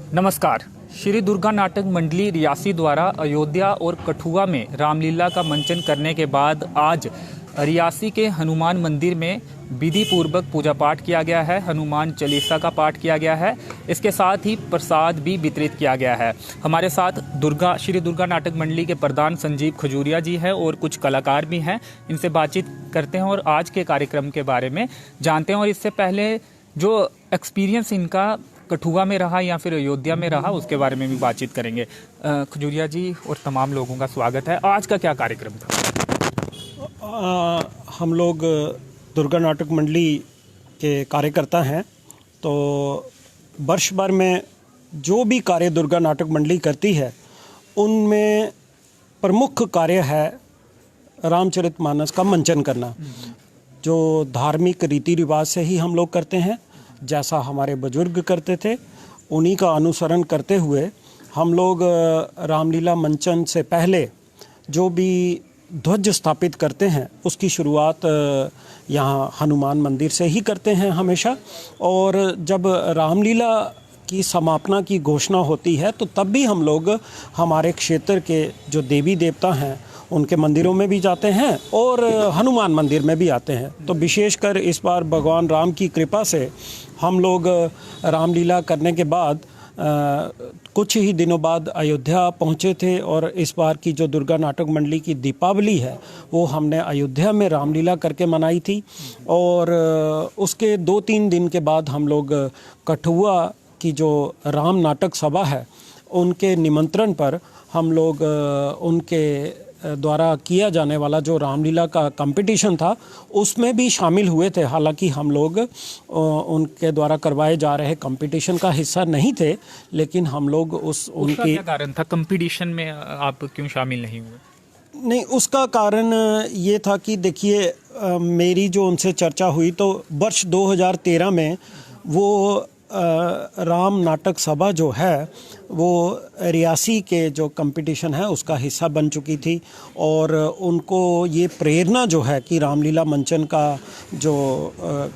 नमस्कार। श्री दुर्गा नाटक मंडली रियासी द्वारा अयोध्या और कठुआ में रामलीला का मंचन करने के बाद आज रियासी के हनुमान मंदिर में विधि पूर्वक पूजा पाठ किया गया है। हनुमान चालीसा का पाठ किया गया है। इसके साथ ही प्रसाद भी वितरित किया गया है। हमारे साथ श्री दुर्गा नाटक मंडली के प्रधान संजीव खजूरिया जी हैं और कुछ कलाकार भी हैं। इनसे बातचीत करते हैं और आज के कार्यक्रम के बारे में जानते हैं। और इससे पहले जो एक्सपीरियंस इनका कठुआ में रहा या फिर अयोध्या में रहा उसके बारे में भी बातचीत करेंगे। खजूरिया जी और तमाम लोगों का स्वागत है। आज का क्या कार्यक्रम था? हम लोग दुर्गा नाटक मंडली के कार्यकर्ता हैं, तो वर्ष भर में जो भी कार्य दुर्गा नाटक मंडली करती है उनमें प्रमुख कार्य है रामचरितमानस का मंचन करना, जो धार्मिक रीति रिवाज से ही हम लोग करते हैं। जैसा हमारे बुजुर्ग करते थे उन्हीं का अनुसरण करते हुए हम लोग रामलीला मंचन से पहले जो भी ध्वज स्थापित करते हैं उसकी शुरुआत यहाँ हनुमान मंदिर से ही करते हैं हमेशा। और जब रामलीला की समापना की घोषणा होती है तो तब भी हम लोग हमारे क्षेत्र के जो देवी देवता हैं उनके मंदिरों में भी जाते हैं और हनुमान मंदिर में भी आते हैं। तो विशेषकर इस बार भगवान राम की कृपा से हम लोग रामलीला करने के बाद कुछ ही दिनों बाद अयोध्या पहुँचे थे। और इस बार की जो दुर्गा नाटक मंडली की दीपावली है वो हमने अयोध्या में रामलीला करके मनाई थी। और उसके 2-3 दिन के बाद हम लोग कठुआ की जो राम नाटक सभा है उनके निमंत्रण पर हम लोग उनके द्वारा किया जाने वाला जो रामलीला का कंपटीशन था उसमें भी शामिल हुए थे। हालांकि हम लोग उनके द्वारा करवाए जा रहे कंपटीशन का हिस्सा नहीं थे, लेकिन हम लोग उनकी क्या कारण था कंपटीशन में आप क्यों शामिल नहीं हुए? नहीं, उसका कारण ये था कि देखिए, मेरी जो उनसे चर्चा हुई तो वर्ष 2013 में वो राम नाटक सभा जो है वो रियासी के जो कंपटीशन है उसका हिस्सा बन चुकी थी। और उनको ये प्रेरणा जो है कि रामलीला मंचन का जो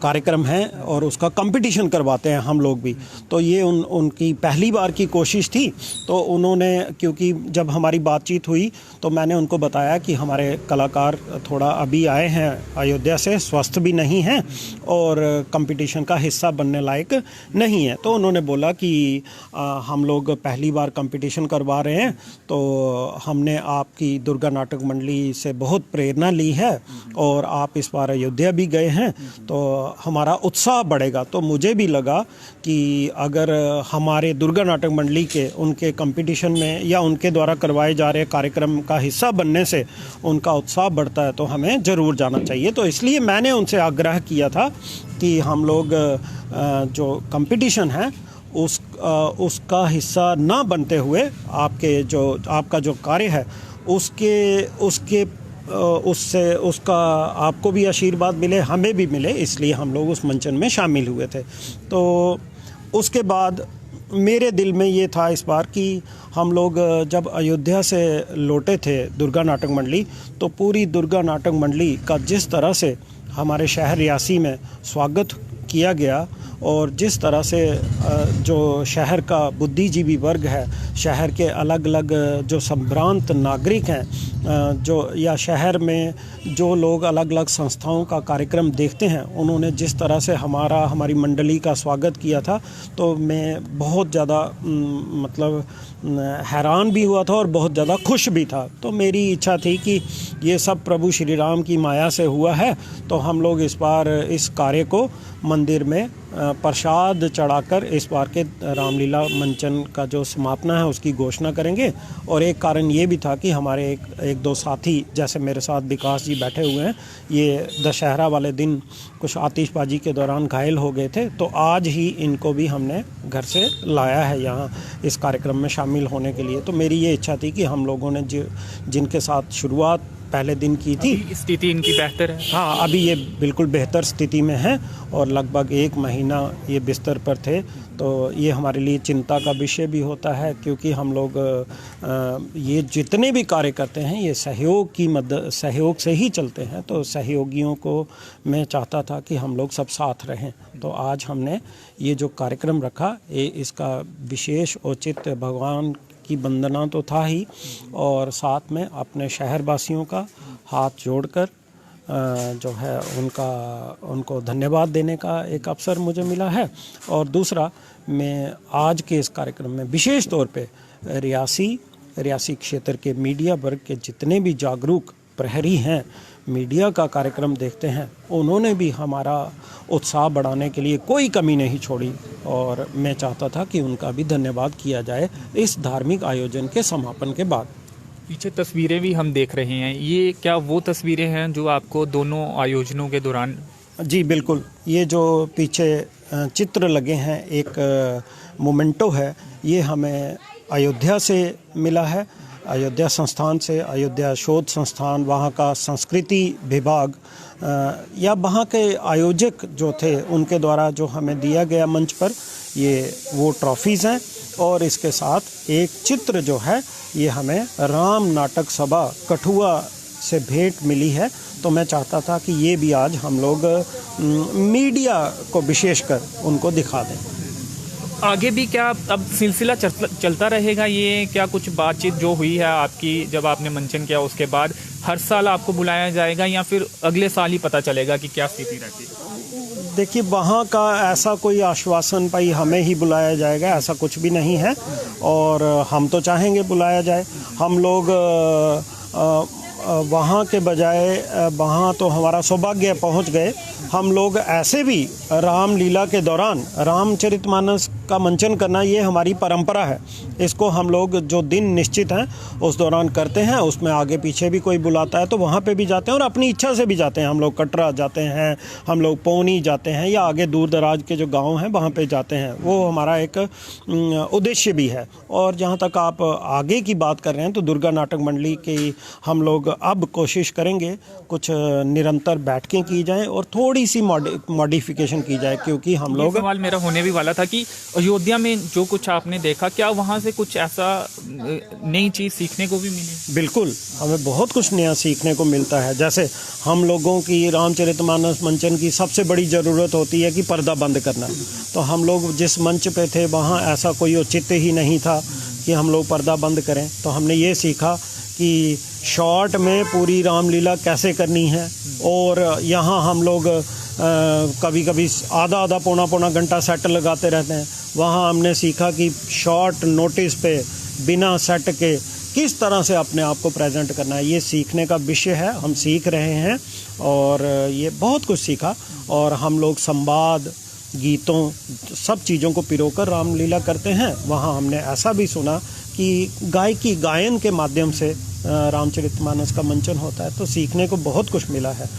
कार्यक्रम है और उसका कंपटीशन करवाते हैं हम लोग भी, तो ये उनकी पहली बार की कोशिश थी। तो उन्होंने, क्योंकि जब हमारी बातचीत हुई तो मैंने उनको बताया कि हमारे कलाकार थोड़ा अभी आए हैं अयोध्या से, स्वस्थ भी नहीं हैं और कंपटीशन का हिस्सा बनने लायक नहीं है। तो उन्होंने बोला कि हम लोग पहली बार कंपटीशन करवा रहे हैं, तो हमने आपकी दुर्गा नाटक मंडली से बहुत प्रेरणा ली है और आप इस बार अयोध्या भी गए हैं तो हमारा उत्साह बढ़ेगा। तो मुझे भी लगा कि अगर हमारे दुर्गा नाटक मंडली के उनके कंपटीशन में या उनके द्वारा करवाए जा रहे कार्यक्रम का हिस्सा बनने से उनका उत्साह बढ़ता है तो हमें ज़रूर जाना चाहिए। तो इसलिए मैंने उनसे आग्रह किया था कि हम लोग जो कंपटीशन है उसका हिस्सा ना बनते हुए आपका जो कार्य है उसका आपको भी आशीर्वाद मिले, हमें भी मिले, इसलिए हम लोग उस मंचन में शामिल हुए थे। तो उसके बाद मेरे दिल में ये था इस बार कि हम लोग जब अयोध्या से लौटे थे दुर्गा नाटक मंडली, तो पूरी दुर्गा नाटक मंडली का जिस तरह से हमारे शहर रियासी में स्वागत किया गया और जिस तरह से जो शहर का बुद्धिजीवी वर्ग है, शहर के अलग अलग जो संभ्रांत नागरिक हैं, जो या शहर में जो लोग अलग अलग संस्थाओं का कार्यक्रम देखते हैं, उन्होंने जिस तरह से हमारी मंडली का स्वागत किया था, तो मैं बहुत ज़्यादा मतलब हैरान भी हुआ था और बहुत ज़्यादा खुश भी था। तो मेरी इच्छा थी कि ये सब प्रभु श्री राम की माया से हुआ है, तो हम लोग इस बार इस कार्य को मंदिर में प्रसाद चढ़ाकर इस बार के रामलीला मंचन का जो समापना है उसकी घोषणा करेंगे। और एक कारण ये भी था कि हमारे एक दो साथी, जैसे मेरे साथ विकास जी बैठे हुए हैं, ये दशहरा वाले दिन कुछ आतिशबाजी के दौरान घायल हो गए थे, तो आज ही इनको भी हमने घर से लाया है यहाँ इस कार्यक्रम में शामिल होने के लिए। तो मेरी ये इच्छा थी कि हम लोगों ने जिनके साथ शुरुआत पहले दिन की थी। अभी स्थिति इनकी बेहतर है? हाँ, अभी ये बिल्कुल बेहतर स्थिति में है और लगभग 1 महीना ये बिस्तर पर थे। तो ये हमारे लिए चिंता का विषय भी होता है, क्योंकि हम लोग ये जितने भी कार्य करते हैं ये सहयोग से ही चलते हैं। तो सहयोगियों को मैं चाहता था कि हम लोग सब साथ रहें। तो आज हमने ये जो कार्यक्रम रखा, ये इसका विशेष औचित्य भगवान की वंदना तो था ही, और साथ में अपने शहरवासियों का हाथ जोड़कर जो है उनको धन्यवाद देने का एक अवसर मुझे मिला है। और दूसरा, मैं आज के इस कार्यक्रम में विशेष तौर पे रियासी क्षेत्र के मीडिया वर्ग के जितने भी जागरूक प्रहरी हैं, मीडिया का कार्यक्रम देखते हैं, उन्होंने भी हमारा उत्साह बढ़ाने के लिए कोई कमी नहीं छोड़ी, और मैं चाहता था कि उनका भी धन्यवाद किया जाए इस धार्मिक आयोजन के समापन के बाद। पीछे तस्वीरें भी हम देख रहे हैं, ये क्या वो तस्वीरें हैं जो आपको दोनों आयोजनों के दौरान? जी बिल्कुल, ये जो पीछे चित्र लगे हैं, एक मोमेंटो है, ये हमें अयोध्या से मिला है, अयोध्या संस्थान से, अयोध्या शोध संस्थान, वहाँ का संस्कृति विभाग या वहाँ के आयोजक जो थे उनके द्वारा जो हमें दिया गया मंच पर, ये वो ट्रॉफीज़ हैं। और इसके साथ एक चित्र जो है ये हमें राम नाटक सभा कठुआ से भेंट मिली है। तो मैं चाहता था कि ये भी आज हम लोग मीडिया को विशेषकर उनको दिखा दें। आगे भी क्या अब सिलसिला चलता रहेगा? ये क्या कुछ बातचीत जो हुई है आपकी, जब आपने मंचन किया उसके बाद हर साल आपको बुलाया जाएगा, या फिर अगले साल ही पता चलेगा कि क्या स्थिति रहती है? देखिए, वहाँ का ऐसा कोई आश्वासन भाई हमें ही बुलाया जाएगा, ऐसा कुछ भी नहीं है। और हम तो चाहेंगे बुलाया जाए। हम लोग वहाँ के बजाय वहाँ तो हमारा सौभाग्य पहुँच गए। हम लोग ऐसे भी रामलीला के दौरान रामचरितमानस का मंचन करना, ये हमारी परंपरा है। इसको हम लोग जो दिन निश्चित हैं उस दौरान करते हैं। उसमें आगे पीछे भी कोई बुलाता है तो वहाँ पे भी जाते हैं, और अपनी इच्छा से भी जाते हैं। हम लोग कटरा जाते हैं, हम लोग पौनी जाते हैं, या आगे दूर दराज के जो गांव हैं वहाँ पे जाते हैं। वो हमारा एक उद्देश्य भी है। और जहाँ तक आप आगे की बात कर रहे हैं, तो दुर्गा नाटक मंडली की हम लोग अब कोशिश करेंगे कुछ निरंतर बैठकें की जाएँ और थोड़ी सी मॉडिफिकेशन की जाए, क्योंकि हम लोग, सवाल मेरा होने भी वाला था कि अयोध्या में जो कुछ आपने देखा, क्या वहाँ से कुछ ऐसा नई चीज़ सीखने को भी मिली? बिल्कुल, हमें बहुत कुछ नया सीखने को मिलता है। जैसे हम लोगों की रामचरितमानस मंचन की सबसे बड़ी ज़रूरत होती है कि पर्दा बंद करना। तो हम लोग जिस मंच पे थे वहाँ ऐसा कोई औचित्य ही नहीं था कि हम लोग पर्दा बंद करें। तो हमने ये सीखा कि शॉर्ट में पूरी रामलीला कैसे करनी है। और यहाँ हम लोग कभी कभी आधा पौना घंटा सेट लगाते रहते हैं। वहाँ हमने सीखा कि शॉर्ट नोटिस पे बिना सेट के किस तरह से अपने आप को प्रेजेंट करना है। ये सीखने का विषय है, हम सीख रहे हैं और ये बहुत कुछ सीखा। और हम लोग संवाद, गीतों, सब चीज़ों को पिरोकर रामलीला करते हैं। वहाँ हमने ऐसा भी सुना कि गायन के माध्यम से रामचरितमानस का मंचन होता है। तो सीखने को बहुत कुछ मिला है।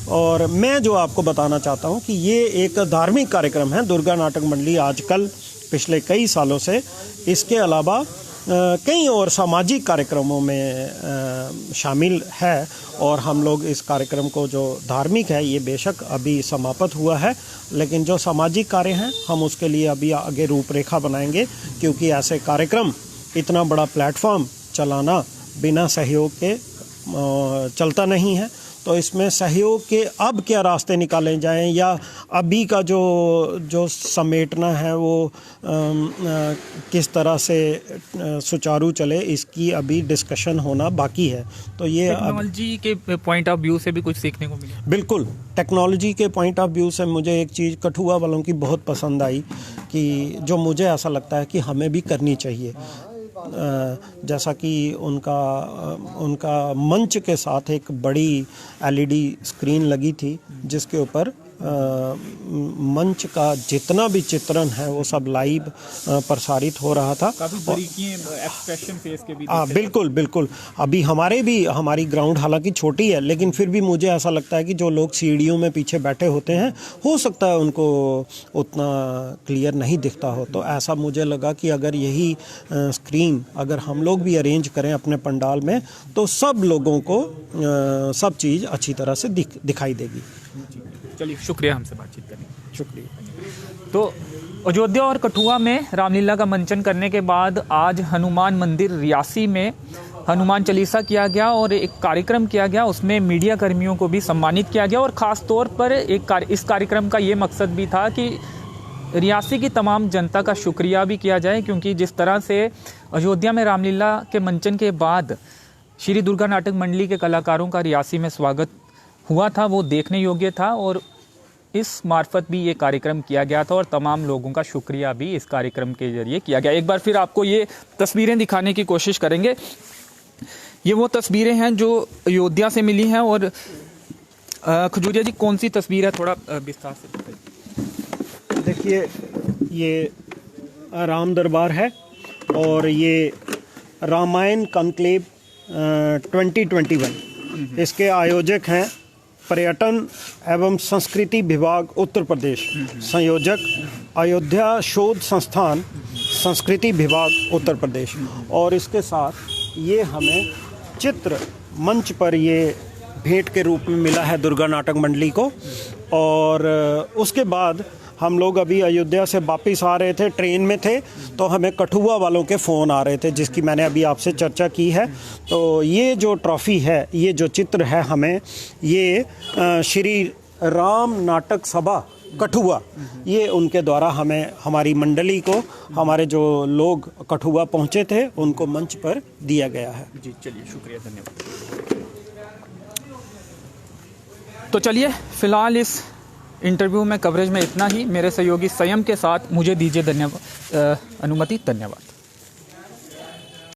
और मैं जो आपको बताना चाहता हूँ कि ये एक धार्मिक कार्यक्रम है। दुर्गा नाटक मंडली आजकल पिछले कई सालों से इसके अलावा कई और सामाजिक कार्यक्रमों में शामिल है। और हम लोग इस कार्यक्रम को, जो धार्मिक है, ये बेशक अभी समाप्त हुआ है, लेकिन जो सामाजिक कार्य हैं हम उसके लिए अभी आगे रूपरेखा बनाएंगे। क्योंकि ऐसे कार्यक्रम, इतना बड़ा प्लेटफॉर्म चलाना बिना सहयोग के चलता नहीं है। तो इसमें सहयोग के अब क्या रास्ते निकाले जाएं, या अभी का जो समेटना है वो किस तरह से सुचारू चले, इसकी अभी डिस्कशन होना बाकी है। तो ये टेक्नोलॉजी के पॉइंट ऑफ व्यू से भी कुछ सीखने को मिला? बिल्कुल, टेक्नोलॉजी के पॉइंट ऑफ व्यू से मुझे एक चीज़ कठुआ वालों की बहुत पसंद आई, कि जो मुझे ऐसा लगता है कि हमें भी करनी चाहिए। जैसा कि उनका मंच के साथ एक बड़ी LED स्क्रीन लगी थी, जिसके ऊपर मंच का जितना भी चित्रण है वो सब लाइव प्रसारित हो रहा था। काफी बारीकियां एक्सप्रेशन फेस के भी हाँ, बिल्कुल बिल्कुल। अभी हमारी ग्राउंड हालांकि छोटी है, लेकिन फिर भी मुझे ऐसा लगता है कि जो लोग सीढ़ियों में पीछे बैठे होते हैं, हो सकता है उनको उतना क्लियर नहीं दिखता हो। तो ऐसा मुझे लगा कि अगर यही स्क्रीन अगर हम लोग भी अरेंज करें अपने पंडाल में, तो सब लोगों को सब चीज़ अच्छी तरह से दिखाई देगी। चलिए, शुक्रिया हमसे बातचीत करने का। शुक्रिया। तो अयोध्या और कठुआ में रामलीला का मंचन करने के बाद आज हनुमान मंदिर रियासी में हनुमान चालीसा किया गया और एक कार्यक्रम किया गया, उसमें मीडिया कर्मियों को भी सम्मानित किया गया। और ख़ास तौर पर इस कार्यक्रम का ये मकसद भी था कि रियासी की तमाम जनता का शुक्रिया भी किया जाए, क्योंकि जिस तरह से अयोध्या में रामलीला के मंचन के बाद श्री दुर्गा नाटक मंडली के कलाकारों का रियासी में स्वागत हुआ था, वो देखने योग्य था। और इस मार्फत भी ये कार्यक्रम किया गया था और तमाम लोगों का शुक्रिया भी इस कार्यक्रम के जरिए किया गया। एक बार फिर आपको ये तस्वीरें दिखाने की कोशिश करेंगे। ये वो तस्वीरें हैं जो अयोध्या से मिली हैं। और खजूरिया जी, कौन सी तस्वीर है, थोड़ा विस्तार से देखिए। ये राम दरबार है और ये रामायण कॉन्क्लेव 2021। इसके आयोजक हैं पर्यटन एवं संस्कृति विभाग उत्तर प्रदेश, संयोजक अयोध्या शोध संस्थान संस्कृति विभाग उत्तर प्रदेश। और इसके साथ ये हमें चित्र मंच पर ये भेंट के रूप में मिला है दुर्गा नाटक मंडली को। और उसके बाद हम लोग अभी अयोध्या से वापस आ रहे थे, ट्रेन में थे, तो हमें कठुआ वालों के फ़ोन आ रहे थे, जिसकी मैंने अभी आपसे चर्चा की है। तो ये जो ट्रॉफ़ी है, ये जो चित्र है, हमें ये श्री राम नाटक सभा कठुआ, ये उनके द्वारा हमें, हमारी मंडली को, हमारे जो लोग कठुआ पहुँचे थे, उनको मंच पर दिया गया है। जी, चलिए, शुक्रिया, धन्यवाद। तो चलिए, फ़िलहाल इस इंटरव्यू में कवरेज में इतना ही। मेरे सहयोगी संयम के साथ मुझे दीजिए अनुमति। धन्यवाद।